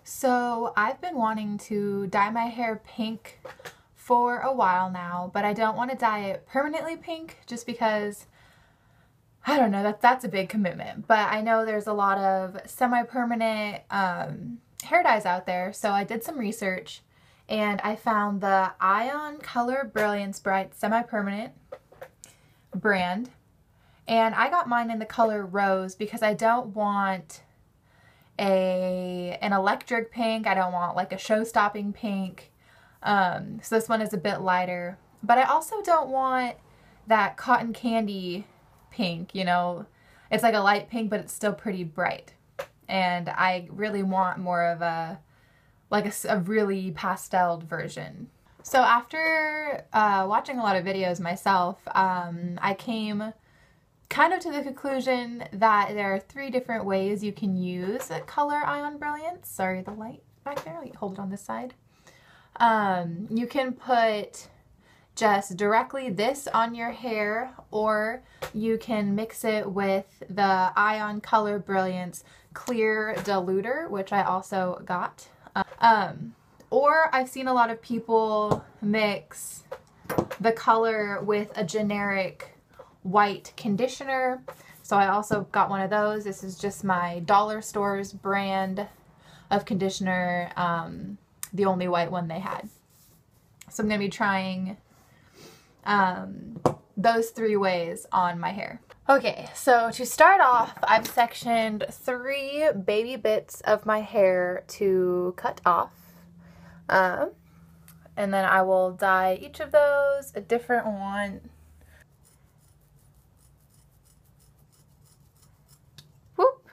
So I've been wanting to dye my hair pink for a while now, but I don't want to dye it permanently pink just because, I don't know, that's a big commitment. But I know there's a lot of semi-permanent hair dyes out there, so I did some research and I found the Ion Color Brilliance Bright Semi-Permanent brand. And I got mine in the color rose because I don't want an electric pink. I don't want like a show-stopping pink. So this one is a bit lighter. But I also don't want that cotton candy pink, you know. It's like a light pink, but it's still pretty bright. And I really want more of a really pasteled version. So after watching a lot of videos myself, I came kind of to the conclusion that there are 3 different ways you can use a color Ion Brilliance. Sorry, the light back there. I'll hold it on this side. You can put just directly this on your hair, or you can mix it with the Ion Color Brilliance Clear Diluter, which I also got. Or I've seen a lot of people mix the color with a generic white conditioner. So I also got one of those. This is just my dollar stores brand of conditioner, the only white one they had. So I'm going to be trying those 3 ways on my hair. Okay, so to start off, I've sectioned 3 baby bits of my hair to cut off. And then I will dye each of those a different one. Whoop,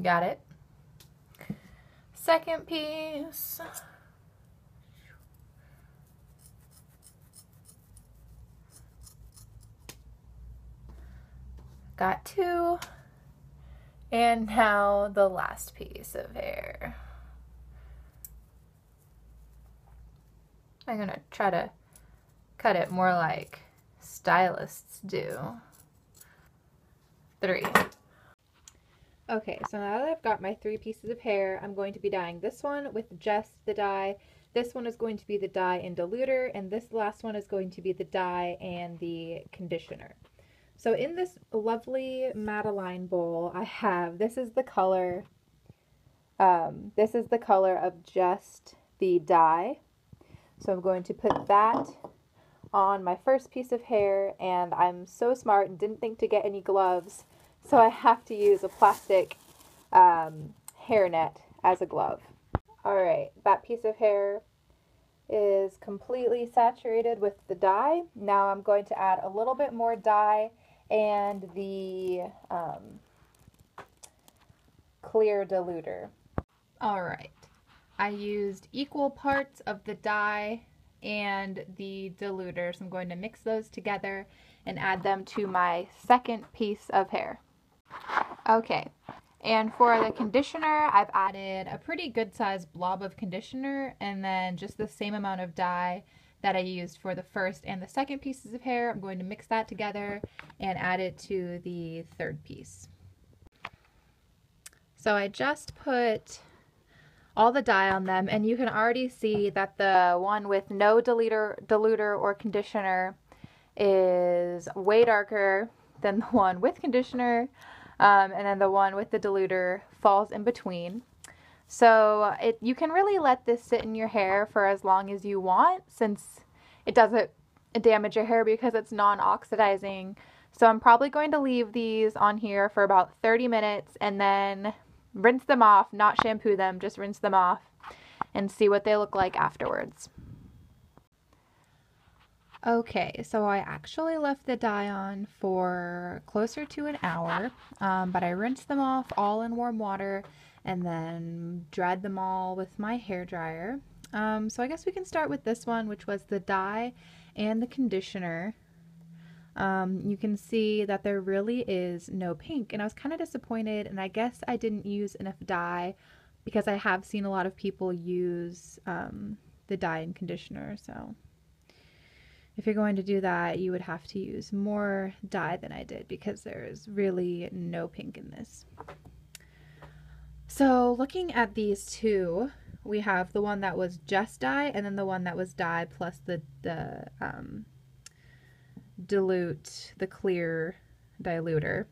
got it. Second piece. Got 2. And now the last piece of hair. I'm gonna try to cut it more like stylists do. 3. Okay, so now that I've got my 3 pieces of hair, I'm going to be dyeing this one with just the dye. This one is going to be the dye and diluter, and this last one is going to be the dye and the conditioner. So in this lovely Madeline bowl, I have, this is the color of just the dye. So I'm going to put that on my first piece of hair, and I'm so smart and didn't think to get any gloves, so I have to use a plastic hairnet as a glove. Alright, that piece of hair is completely saturated with the dye. Now I'm going to add a little bit more dye and the clear diluter. Alright, I used equal parts of the dye and the diluter, so I'm going to mix those together and add them to my second piece of hair. Okay, and for the conditioner, I've added a pretty good sized blob of conditioner and then just the same amount of dye that I used for the first and the second pieces of hair. I'm going to mix that together and add it to the third piece. So I just put all the dye on them, and you can already see that the one with no diluter or conditioner is way darker than the one with conditioner, and then the one with the diluter falls in between. So you can really let this sit in your hair for as long as you want, since it doesn't damage your hair because it's non-oxidizing. So I'm probably going to leave these on here for about 30 minutes and then rinse them off, not shampoo them, just rinse them off and see what they look like afterwards. Okay, so I actually left the dye on for closer to an hour, but I rinsed them off all in warm water and then dried them all with my hair dryer. So I guess we can start with this one, which was the dye and the conditioner. You can see that there really is no pink, and I was kind of disappointed, and I guess I didn't use enough dye because I have seen a lot of people use the dye and conditioner. So if you're going to do that, you would have to use more dye than I did because there's really no pink in this. So looking at these two, we have the one that was just dye and then the one that was dye plus the dilute, the clear diluter.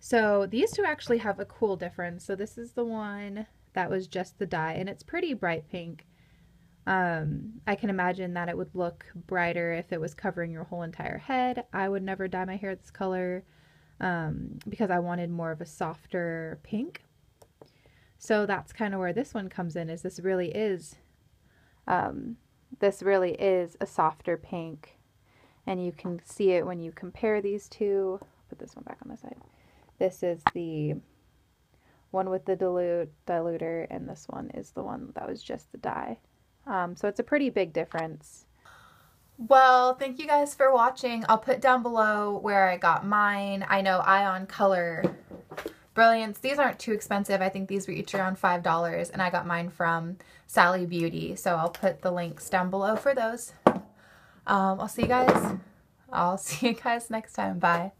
So these two actually have a cool difference. So this is the one that was just the dye, and it's pretty bright pink. I can imagine that it would look brighter if it was covering your whole entire head. I would never dye my hair this color because I wanted more of a softer pink. So that's kind of where this one comes in, is this really is a softer pink, and you can see it when you compare these two. Put this one back on the side. This is the one with the diluter, and this one is the one that was just the dye. So it's a pretty big difference. Well, thank you guys for watching. I'll put down below where I got mine. I know Ion Color Brilliance. These aren't too expensive. I think these were each around $5, and I got mine from Sally Beauty. So I'll put the links down below for those. I'll see you guys next time. Bye.